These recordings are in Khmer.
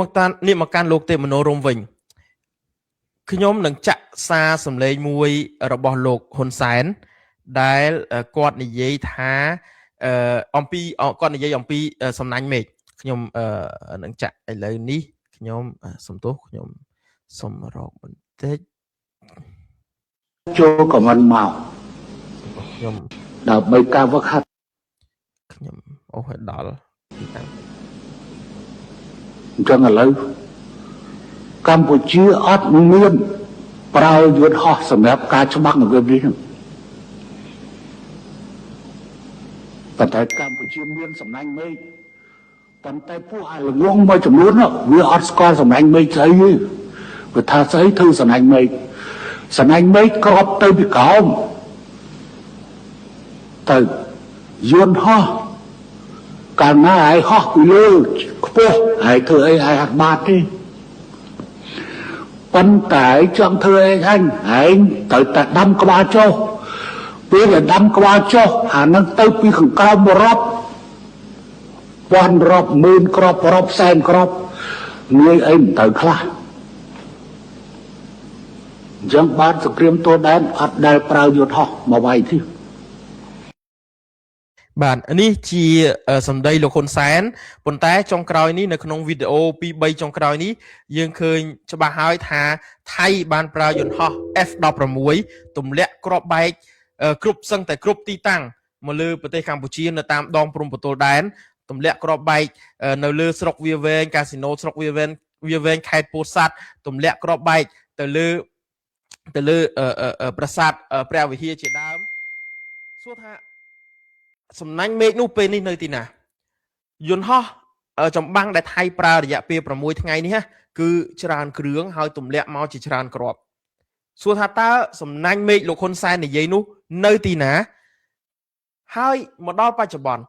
មកតានេះមកកាន់លោកទេមនោរមវិញខ្ញុំនឹងចាក់សារសម្លេងមួយរបស់លោកហ៊ុនសែនដែលគាត់និយាយថាអំពីគាត់និយាយអំពីសំណាញ់មេឃខ្ញុំនឹងចាក់ឥឡូវនេះខ្ញុំសំទោសខ្ញុំសូមរកបន្តិចចូលខមមិនមកខ្ញុំដើម្បីការវឹកហាត់ខ្ញុំអូសឲ្យដល់ទីតាំងអញ្ចឹងឥឡូវកម្ពុជាអត់មានប្រើយន្តហោះសម្រាប់ការច្បាក់នៅពេលនេះប៉ុន្តែកម្ពុជាមានសំណាញ់មេឃប៉ុន្តែពួកអាល្ងងមួយចំនួនវាអត់ស្គាល់សំណាញ់មេឃស្អីទេវាថាស្អីធ្វើសំណាញ់មេឃក្របទៅពីក្រោមទៅយន្តហោះកាលណាឲ្យហោះពីលើខ្ពស់ហើយធ្វើអីឲ្យអត់បាត់ទេប៉ុន្តែចង់ធ្វើអីឯងត្រូវតែដាំក្បាលចុះពេលដែលដាំក្បាលចុះអានឹងទៅពីខាងក្រោមរាប់ពាន់រាប់ម៉ឺនគ្រាប់រាប់សែនគ្រាប់ងាយអីមិនទៅខ្លះអញ្ចឹងបានសង្គ្រាមទោដែនអត់ដែលប្រើយន្តហោះមកវាយទេបាទនេះជាសម្ដីលោកហ៊ុនសែនប៉ុន្តែចុងក្រោយនេះនៅក្នុងវីដេអូ2 3ចុងក្រោយនេះយើងឃើញច្បាស់ហើយថាថៃបានប្រើយន្តហោះ F16 ទម្លាក់គ្រាប់បែកគ្រប់សឹងតែគ្រប់ទីតាំងមកលើប្រទេសកម្ពុជានៅតាមដងព្រំប្រទល់ដែនទម្លាក់គ្រាប់បែកនៅលើស្រុកវាវែងកាស៊ីណូស្រុកវាវែងខេត្តពោធិ៍សាត់ទម្លាក់គ្រាប់បែកទៅលើប្រាសាទព្រះវិហារជាដើមសួរថាសំណាញ់មេឃនោះពេលនេះនៅទីណាយន្តហោះចម្បាំងដែលថៃប្រើរយៈពេល6ថ្ងៃនេះគឺច្រើនគ្រឿងហើយទម្លាក់មកជាច្រើនគ្រាប់សួរថាតើសំណាញ់មេឃលោកហ៊ុនសែននិយាយនោះនៅទីណាហើយមកដល់បច្ចុប្បន្ន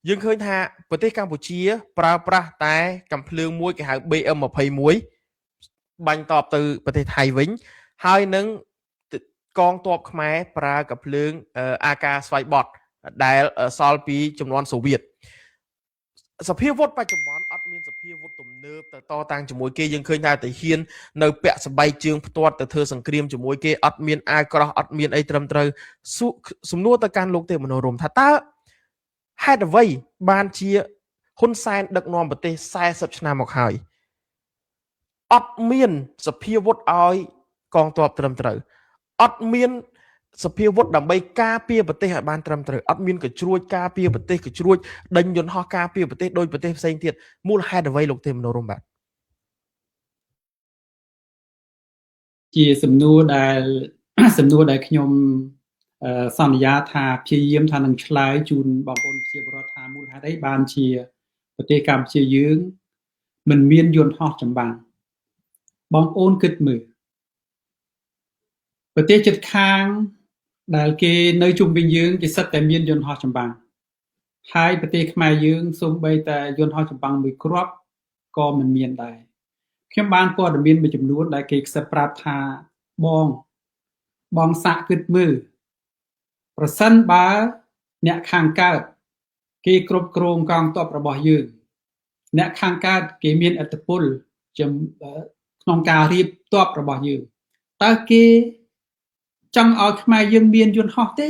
យើងឃើញថាប្រទេសកម្ពុជាប្រើប្រាស់តែកាំភ្លើងមួយគេហៅ BM21 បាញ់តបទៅប្រទេសថៃវិញហើយនឹងកងទ័ពខ្មែរប្រើកាំភ្លើង AK ស្វ័យបត់ដែលសល់ពីចំនួនសូវៀតសភាវុធបច្ចុប្បន្នអត់មានសភាវុធទំនើបទៅតតាំងជាមួយគេយើងឃើញថាតែហ៊ាននៅពាក់ស្បែកជើងផ្ទាត់ទៅធ្វើសង្គ្រាមជាមួយគេអត់មានអាវក្រោះអត់មានអីត្រឹមត្រូវសំណួរទៅកាន់លោកទេមនោរមថាតើហេតុអ្វីបានជាហ៊ុនសែនដឹកនាំប្រទេស40ឆ្នាំមកហើយអត់មានសភាវុធឲ្យកងទ័ពត្រឹមត្រូវអត់មានសភាវុធដើម្បីការពារប្រទេសឲ្យបានត្រឹមត្រូវអត់មានកញ្ជ្រួចការពារប្រទេសកញ្ជ្រួចដេញយន្តហោះការពារប្រទេសដោយប្រទេសផ្សេងទៀតមូលហេតុអ្វីលោកទេមនោរមបាទជាសំណួរដែលខ្ញុំសន្យាថាព្យាយាមថានឹងឆ្លើយជូនបងប្អូនជាបរិបទថាមូលហេតុអីបានជាប្រទេសកម្ពុជាយើងមិនមានយន្តហោះចម្បាំងបងប្អូនគិតមើលប្រទេសជិតខាងដែលគេនៅជុំវិញយើងគេសិតតែមានយន្តហោះចម្បាំងហើយប្រទេសខ្មែរយើងសូម្បីតែយន្តហោះចម្បាំងមួយគ្រាប់ក៏មិនមានដែរខ្ញុំបានព័ត៌មានមួយចំនួនដែលគេខ្សឹបប្រាប់ថាបងសាក់គិតមើលប្រសិនបើអ្នកខាងកើតគេគ្រប់គ្រងកងទ័ពរបស់យើងអ្នកខាងកើតគេមានឥទ្ធិពលក្នុងការរៀបទ័ពរបស់យើងតើគេចង់ឲ្យខ្មែរយើងមានយន្តហោះទេ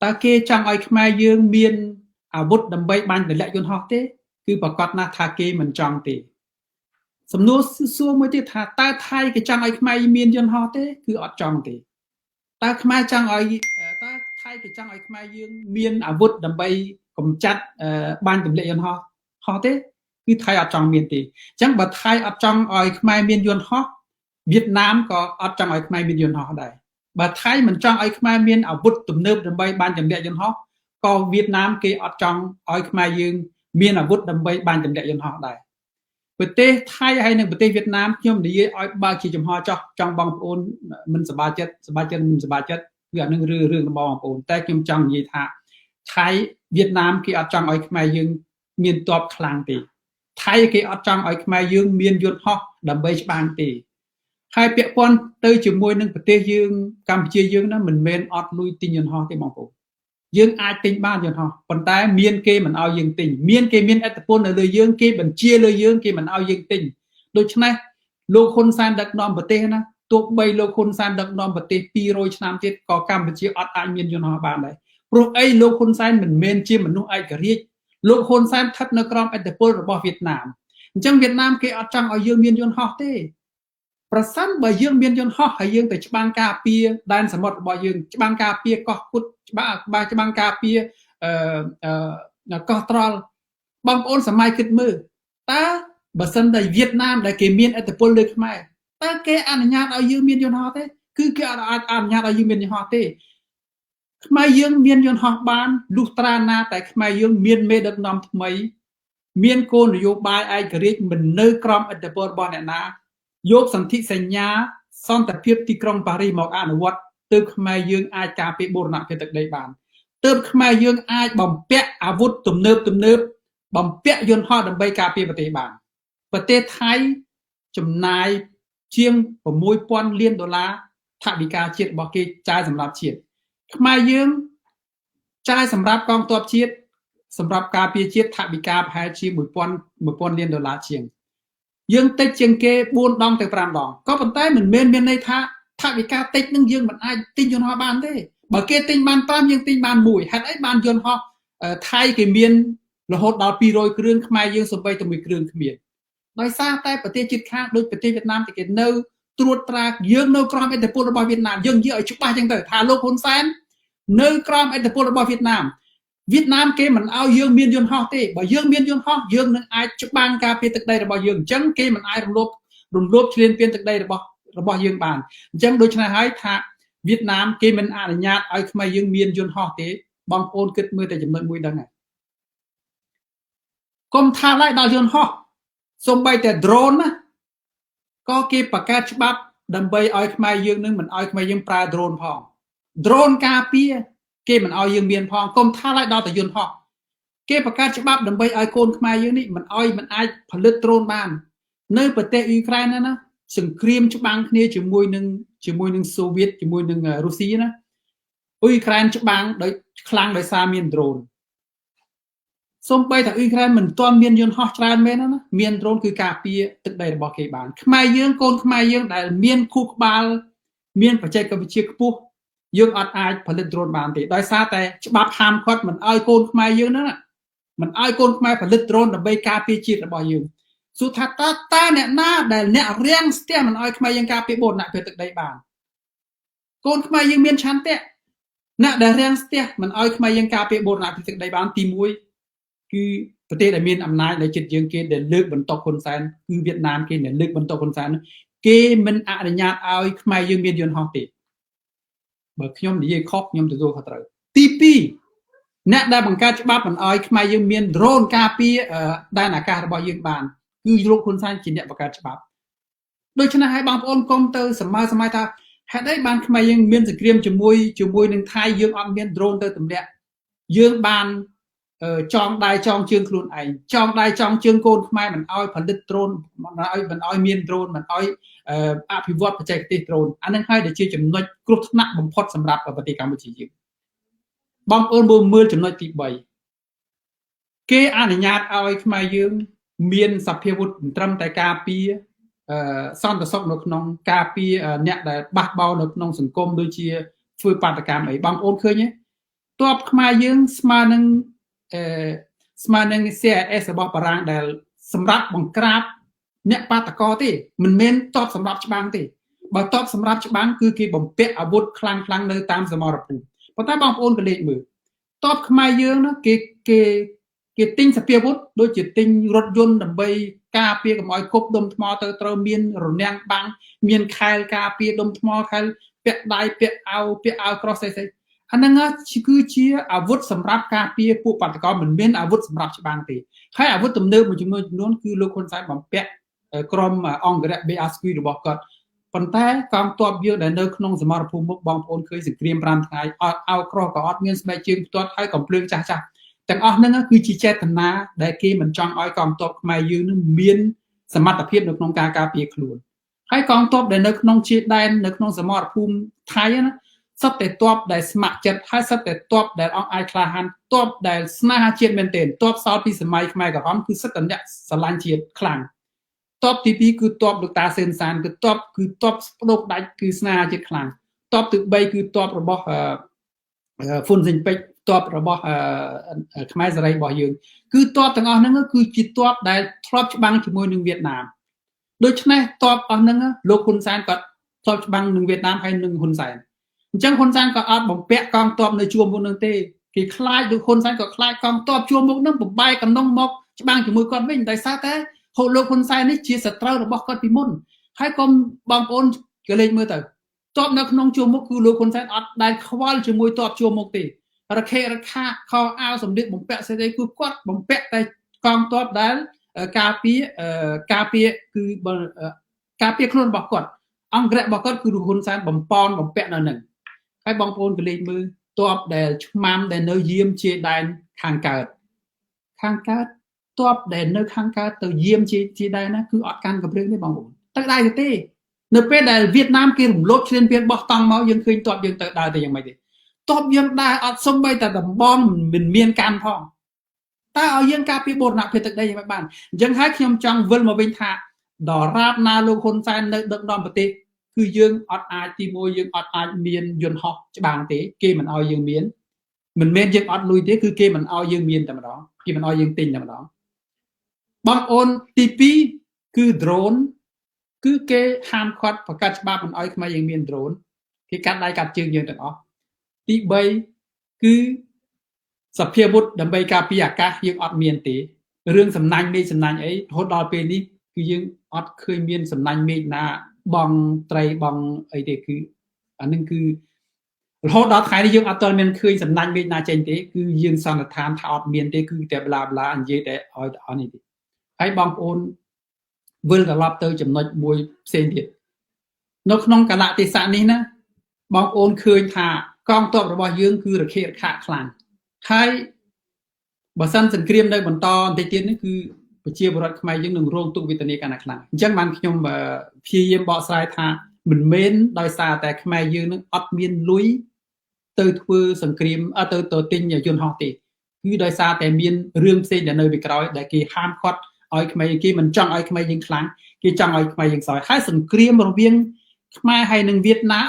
តើគេចង់ឲ្យខ្មែរយើងមានអាវុធដើម្បីបាញ់ទម្លាក់យន្តហោះទេគឺប្រកាសណាស់ថាគេមិនចង់ទេសំណួរសួរមួយទៀតថាតើថៃគេចង់ឲ្យខ្មែរមានយន្តហោះទេគឺអត់ចង់ទេតើខ្មែរចង់ឲ្យតើថៃគេចង់ឲ្យខ្មែរយើងមានអាវុធដើម្បីកម្ចាត់បាញ់ទម្លាក់យន្តហោះទេគឺថៃអត់ចង់មានទេអញ្ចឹងបើថៃអត់ចង់ឲ្យខ្មែរមានយន្តហោះវៀតណាមក៏អត់ចង់ឲ្យខ្មែរមានយន្តហោះដែរបើថៃមិនចង់ឲ្យខ្មែរមានអាវុធទំនើបដើម្បីបាញ់ទម្លាក់យន្តហោះក៏វៀតណាមគេអត់ចង់ឲ្យខ្មែរយើងមានអាវុធដើម្បីបាញ់ទម្លាក់យន្តហោះដែរប្រទេសថៃហើយនិងប្រទេសវៀតណាមខ្ញុំនិយាយឲ្យបើជាចំហចោះចង់បងប្អូនមិនសប្បាយចិត្តមិនសប្បាយចិត្តគឺអានឹងរឿងរបស់បងប្អូនតែខ្ញុំចង់និយាយថាថៃវៀតណាមគេអត់ចង់ឲ្យខ្មែរយើងមានទ័ពខ្លាំងទេថៃគេអត់ចង់ឲ្យខ្មែរយើងមានយន្តហោះដើម្បីច្បាំងទេហើយពាក់ព័ន្ធទៅជាមួយនឹងប្រទេសយើងកម្ពុជាយើងណាមិនមែនអត់លុយទិញយន្តហោះទេបងប្អូន យើងអាចទិញបានយន្តហោះប៉ុន្តែមានគេមិនឲ្យយើងទិញមានគេមានឥទ្ធិពលនៅលើយើងគេបញ្ជាលើយើងគេមិនឲ្យយើងទិញដូច្នេះលោកហ៊ុនសែនដឹកនាំប្រទេសណាទោះបីលោកហ៊ុនសែនដឹកនាំប្រទេស200ឆ្នាំទៀតក៏កម្ពុជាអត់អាចមានយន្តហោះបានដែរព្រោះអីលោកហ៊ុនសែនមិនមែនជាមនុស្សឯករាជ្យលោកហ៊ុនសែនស្ថិតនៅក្រោមឥទ្ធិពលរបស់វៀតណាមអញ្ចឹងវៀតណាមគេអត់ចង់ឲ្យយើងមានយន្តហោះទេប្រសិនបើយើងមានយន្តហោះហើយយើងទៅច្បាំងការពារដែនសមុទ្ររបស់យើងច្បាំងការពារកោះគុតច្បាំងការពារកោះត្រល់បងប្អូនសម័យគិតមើលតើបើសិនតែវៀតណាមដែលគេមានឥទ្ធិពលលើខ្មែរតើគេអនុញ្ញាតឲ្យយើងមានយន្តហោះទេគឺគេអត់អនុញ្ញាតឲ្យយើងមានយន្តហោះទេខ្មែរយើងមានយន្តហោះបានលុះត្រាណាតែខ្មែរយើងមានមេដឹកនាំថ្មីមានគោលនយោបាយឯករាជ្យមិននៅក្រោមឥទ្ធិពលរបស់អ្នកណាយកសន្ធិសញ្ញាសន្តិភាពទីក្រុងប៉ារីសមកអនុវត្តទើបខ្មែរយើងអាចការពារបូរណភាពទឹកដីបានទើបខ្មែរយើងអាចបំពាក់អាវុធទំនើបបំពាក់យន្តហោះដើម្បីការពារប្រទេសបានប្រទេសថៃចំណាយជាង $6,000 លានថវិកាជាតិរបស់គេចាយសម្រាប់ជាតិខ្មែរយើងចាយសម្រាប់កងទ័ពជាតិសម្រាប់ការពារជាតិថវិកាប្រហែលជា $1,000 លានជាងយើងតិចជាងគេ4ដងទៅ5ដងក៏ប៉ុន្តែមិនមែនមានន័យថាថវិកាតិចនឹងយើងមិនអាចទិញយន្តហោះបានទេបើគេទិញបាន5យើងទិញបាន1ហេតុអីបានយន្តហោះថៃគេមានរហូតដល់200គ្រឿងខ្មែរយើងសូម្បីតែ1គ្រឿងគ្មានដោយសារតែប្រទេសជិតខាងដូចប្រទេសវៀតណាមតែគេនៅត្រួតត្រាយើងនៅក្រោមឥទ្ធិពលរបស់វៀតណាមយើងនិយាយឲ្យច្បាស់ចឹងទៅថាលោកហ៊ុនសែននៅក្រោមឥទ្ធិពលរបស់វៀតណាមគេមិនឲ្យយើងមានយន្តហោះទេបើយើងមានយន្តហោះយើងនឹងអាចច្បាំងការពារទឹកដីរបស់យើងអញ្ចឹងគេមិនអាចរំលោភឈ្លានពានទឹកដីរបស់យើងបានអញ្ចឹងដូច្នេះហើយថាវៀតណាមគេមិនអនុញ្ញាតឲ្យខ្មែរយើងមានយន្តហោះទេបងប្អូនគិតមើលតែចំណុចមួយដឹងហើយកុំថាឡើយដល់យន្តហោះសូម្បីតែ drone ណាក៏គេបង្កើតច្បាប់ដើម្បីឲ្យខ្មែរយើងនឹងមិនឲ្យខ្មែរយើងប្រើ drone ផង drone ការពារគេមិនឲ្យយើងមានផងកុំថាឡើយដល់តែយន្តហោះគេបង្កើតច្បាប់ដើម្បីឲ្យកូនខ្មែរយើងនេះមិនអាចផលិត drone បាននៅប្រទេសអ៊ុយក្រែនណាសង្គ្រាមច្បាំងគ្នាជាមួយនឹងសូវៀតជាមួយនឹងរុស្ស៊ីណាអ៊ុយក្រែនច្បាំងដោយខ្លាំងដោយសារមាន drone សូម្បីតែអ៊ុយក្រែនមិនទាន់មានយន្តហោះច្រើនមែនណាមាន drone គឺការពារទឹកដីរបស់គេបានខ្មែរយើងកូនខ្មែរយើងដែលមានខួរក្បាលមានបច្ចេកវិទ្យាខ្ពស់យើងអត់អាចផលិត drone បានទេដោយសារតែច្បាប់ហាមឃាត់មិនឲ្យកូនខ្មែរយើងហ្នឹងមិនឲ្យកូនខ្មែរផលិត drone ដើម្បីការពារជាតិរបស់យើងសួរថាតើអ្នកណាដែលអ្នករាំងស្ទះមិនឲ្យខ្មែរយើងការពារបូរណភាពទឹកដីបានកូនខ្មែរយើងមានឆន្ទៈអ្នកដែលរាំងស្ទះមិនឲ្យខ្មែរយើងការពារបូរណភាពទឹកដីបានទី1គឺប្រទេសដែលមានអំណាចនៅជិតយើងគេដែលលើកបន្ទុកហ៊ុនសែនគឺវៀតណាមគេដែលលើកបន្ទុកហ៊ុនសែនគេមិនអនុញ្ញាតឲ្យខ្មែរយើងមានយន្តហោះទេបើខ្ញុំនិយាយខុសខ្ញុំទទួលខុសត្រូវទី2អ្នកដែលបង្កើតច្បាប់មិនឲ្យខ្មែរយើងមាន drone ការពារដែនអាកាសរបស់យើងបានគឺលោកហ៊ុនសែនជាអ្នកបង្កើតច្បាប់ដូច្នេះហើយបងប្អូនកុំទៅសម័យថាហេតុអីបានខ្មែរយើងមានសង្គ្រាមជាមួយនឹងថៃយើងអត់មាន drone ទៅទម្លាក់យើងបានចងដៃចងជើងខ្លួនឯងចងដៃចងជើងកូនខ្មែរមិនឲ្យផលិត drone មិនឲ្យមាន drone មិនឲ្យអភិវឌ្ឍបច្ចេកទេស drone អានឹងហើយដែលជាចំណុចគ្រោះថ្នាក់បំផុតសម្រាប់ប្រទេសកម្ពុជាយើងបងប្អូនមើលចំណុចទី3គេអនុញ្ញាតឲ្យខ្មែរយើងមានសភាវុធត្រឹមតែការពារសន្តិសុខនៅក្នុងការពារអ្នកដែលបះបោរនៅក្នុងសង្គមដូចជាធ្វើបាតកម្មអីបងប្អូនឃើញទេតបខ្មែរយើងស្មើនឹងCIS របស់បារាំងដែលសម្រាប់បង្ក្រាបអ្នកបាតកោទេមិនមែនតបសម្រាប់ច្បាំងទេបើតបសម្រាប់ច្បាំងគឺគេបំពាក់អាវុធខ្លាំងនៅតាមសមរភូមិប៉ុន្តែបងប្អូនក៏លេចមើលតបខ្មែរយើងណាគេទិញសភាវុធដូចជាទិញរថយន្តដើម្បីការពារកុំឲ្យគប់ដុំថ្មទៅត្រូវមានរនាំងបាំងមានខែលការពារដុំថ្មខែលពាក់ដៃពាក់អាវក្រោះស្អីអាហ្នឹងគឺជាអាវុធសម្រាប់ការពារពួកបាតកោមិនមែនអាវុធសម្រាប់ច្បាំងទេហើយអាវុធទំនើបមួយចំនួនគឺលោកហ៊ុនសែនបំពាក់ក្រុមអង្គរៈ BRSQ របស់គាត់ប៉ុន្តែកងទ័ពយើងដែលនៅក្នុងសមរភូមិមុខបងប្អូនឃើញសង្គ្រាម5ថ្ងៃអត់ឲ្យក្រោះក៏អត់មានស្បែកជើងផ្ទាត់ហើយកំភ្លើងចាស់ទាំងអស់ហ្នឹងគឺជាចេតនាដែលគេមិនចង់ឲ្យកងទ័ពខ្មែរយើងនឹងមានសមត្ថភាពនៅក្នុងការការពារខ្លួនហើយកងទ័ពដែលនៅក្នុងជាដែននៅក្នុងសមរភូមិថៃណា សត្វតែតបដែលស្ម័គ្រចិត្តហើយសត្វតែតបដែលអង្អាចក្លាហានតបដែលស្នេហាជាតិមែនទែនតបសល់ពីសម័យខ្មែរក្រហមគឺសត្វតែអ្នកស្រឡាញ់ជាតិខ្លាំងតបទី2គឺតបលោកតាសឿនសានគឺតបស្ដោកដាច់គឺស្នេហាជាតិខ្លាំងតបទី3គឺតបរបស់ហ្វុនសេងពេជ្រតបរបស់ខ្មែរសេរីរបស់យើងគឺតបទាំងអស់ហ្នឹងគឺជាតបដែលធ្លាប់ច្បាំងជាមួយនឹងវៀតណាមដូច្នេះតបអស់ហ្នឹងលោកហ៊ុនសែនគាត់ធ្លាប់ច្បាំងនឹងវៀតណាមហើយនឹងហ៊ុនសែនអញ្ចឹងហ៊ុនសែនក៏អត់បំពាក់កងទ័ពនៅជួរមុខនឹងទេគេខ្លាចលោកហ៊ុនសែនក៏ខ្លាចកងទ័ពជួរមុខនឹងបំបែកកំណុងមកច្បាំងជាមួយគាត់វិញដោយសារតែលោកហ៊ុនសែននេះជាសត្រូវរបស់គាត់ពីមុនហើយកុំបងប្អូនក៏លេចមើលទៅទ័ពនៅក្នុងជួរមុខគឺលោកហ៊ុនសែនអត់ដែលខ្វល់ជាមួយទ័ពជួរមុខទេរខេរខាខោអាវសម្លៀកបំពាក់ស្អីគឺគាត់បំពាក់តែកងទ័ពដែលការពារគឺការពារខ្លួនរបស់គាត់អង្គរៈរបស់គាត់គឺលោកហ៊ុនសែនបំពាក់នៅនឹងហើយបងប្អូនក៏លេចមើលទ័ពដែលឆ្មាំដែលនៅយាមជាដែនខាងកើតទ័ពដែលនៅខាងកើតទៅយាមជាដែនណាគឺអត់កាន់កំភ្លើងទេបងប្អូនទៅដែរទេនៅពេលដែលវៀតណាមគេរំលោភឈ្លានពានបោះតង់មកយើងឃើញទ័ពយើងទៅដើរទៅយ៉ាងម៉េចទេទ័ពយើងដើរអត់សំបីតែដំបងមិនមានកាន់ផងតើឲ្យយើងការពារបូរណភាពទឹកដីយ៉ាងម៉េចបានអញ្ចឹងហើយខ្ញុំចង់វិលមកវិញថាដរាបណាលោកហ៊ុនសែននៅដឹកនាំប្រទេសគឺយើងអត់អាចទី1យើងអត់អាចមានយន្តហោះច្បាំងទេគេមិនឲ្យយើងមានមិនមែនយើងអត់លុយទេគឺគេមិនឲ្យយើងមានតែម្ដងគេមិនឲ្យយើងទិញតែម្ដងបងប្អូនទី2គឺ drone គឺគេហាមឃាត់ប្រកាសច្បាប់មិនឲ្យខ្មែរយើងមាន drone គេកាត់ដៃកាត់ជើងយើងទាំងអស់ទី3គឺសភាវុធដើម្បីការពារអាកាសយើងអត់មានទេរឿងសំណាញ់មេឃសំណាញ់អីរហូតដល់ពេលនេះគឺយើងអត់ឃើញមានសំណាញ់មេឃណាបងត្រីបងអីទេគឺអានឹងគឺរហូតដល់ថ្ងៃនេះយើងអត់ទាន់មានឃើញសំណាញ់មេឃណាចេញទេគឺយើងសន្និដ្ឋានថាអត់មានទេគឺតែប្លានិយាយតែឲ្យតែអស់នេះទេហើយបងប្អូនវិលត្រឡប់ទៅចំណុចមួយផ្សេងទៀតនៅក្នុងកលៈទេសៈនេះណាបងប្អូនឃើញថាកងទ័ពរបស់យើងគឺរខេរខាខ្លាំងហើយបើសិនសង្គ្រាមនៅបន្តបន្តិចទៀតនេះគឺប្រជាពលរដ្ឋខ្មែរយើងនឹងរងទុក្ខវេទនាកាន់តែខ្លាំងអញ្ចឹងបានខ្ញុំព្យាយាមបកស្រាយថាមិនមែនដោយសារតែខ្មែរយើងនឹងអត់មានលុយទៅធ្វើសង្គ្រាមទៅទិញយន្តហោះទេគឺដោយសារតែមានរឿងផ្សេងដែលនៅពីក្រោយដែលគេហាមឃាត់ឲ្យខ្មែរគេមិនចង់ឲ្យខ្មែរយើងខ្លាំងគេចង់ឲ្យខ្មែរយើងសោយហើយសង្គ្រាមរវាងខ្មែរហើយនិងវៀតណាម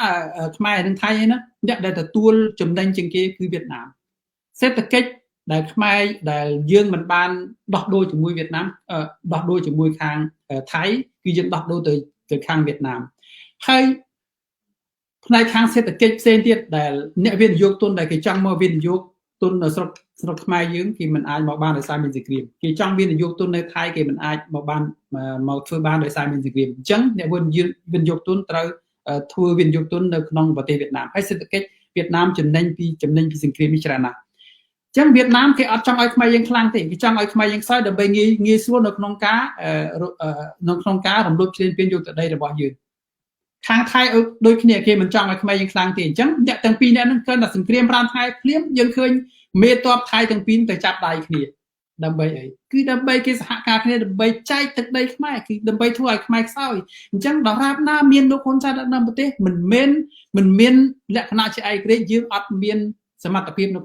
ខ្មែរនិងថៃហ្នឹងអ្នកដែលទទួលចំណេញជាងគេគឺវៀតណាមសេដ្ឋកិច្ចដែលខ្មែរដែលយើងមិនបានដោះដូរជាមួយវៀតណាមដោះដូរជាមួយខាងថៃគឺយើងដោះដូរទៅខាងវៀតណាមហើយផ្នែកខាងសេដ្ឋកិច្ចផ្សេងទៀតដែលអ្នកវិនិយោគទុនដែលគេចង់មកវិនិយោគទុននៅស្រុកខ្មែរយើងគេមិនអាចមកបានដោយសារមានសង្គ្រាមគេចង់វិនិយោគទុននៅថៃគេមិនអាចមកបានមកធ្វើបានដោយសារមានសង្គ្រាមអញ្ចឹងអ្នកវិនិយោគទុនត្រូវធ្វើវិនិយោគទុននៅក្នុងប្រទេសវៀតណាមហើយសេដ្ឋកិច្ចវៀតណាមចំណេញពីសង្គ្រាមនេះច្រើនណាស់អញ្ចឹងវៀតណាមគេអត់ចង់ឲ្យខ្មែរយើងខ្លាំងទេគេចង់ឲ្យខ្មែរយើងខ្សោយដើម្បីងាយស្រួលនៅក្នុងការរំលោភឈ្លានពានយកទឹកដីរបស់យើងខាងថៃដូចគ្នាគេមិនចង់ឲ្យខ្មែរយើងខ្លាំងទេអញ្ចឹងអ្នកទាំងពីរអ្នកហ្នឹងគ្រាន់តែសង្គ្រាម5ថ្ងៃភ្លាមយើងឃើញមេតបថៃទាំងពីរទៅចាប់ដៃគ្នាដើម្បីអីគឺដើម្បីគេសហការគ្នាដើម្បីចែកទឹកដីខ្មែរគឺដើម្បីធ្វើឲ្យខ្មែរខ្សោយអញ្ចឹងដល់រាបណាមានលោកហ៊ុនសែនដឹកនាំប្រទេសមិនមានលក្ខណៈជាឯករាជ្យយើងអត់មានសមត្ថភាពនៅ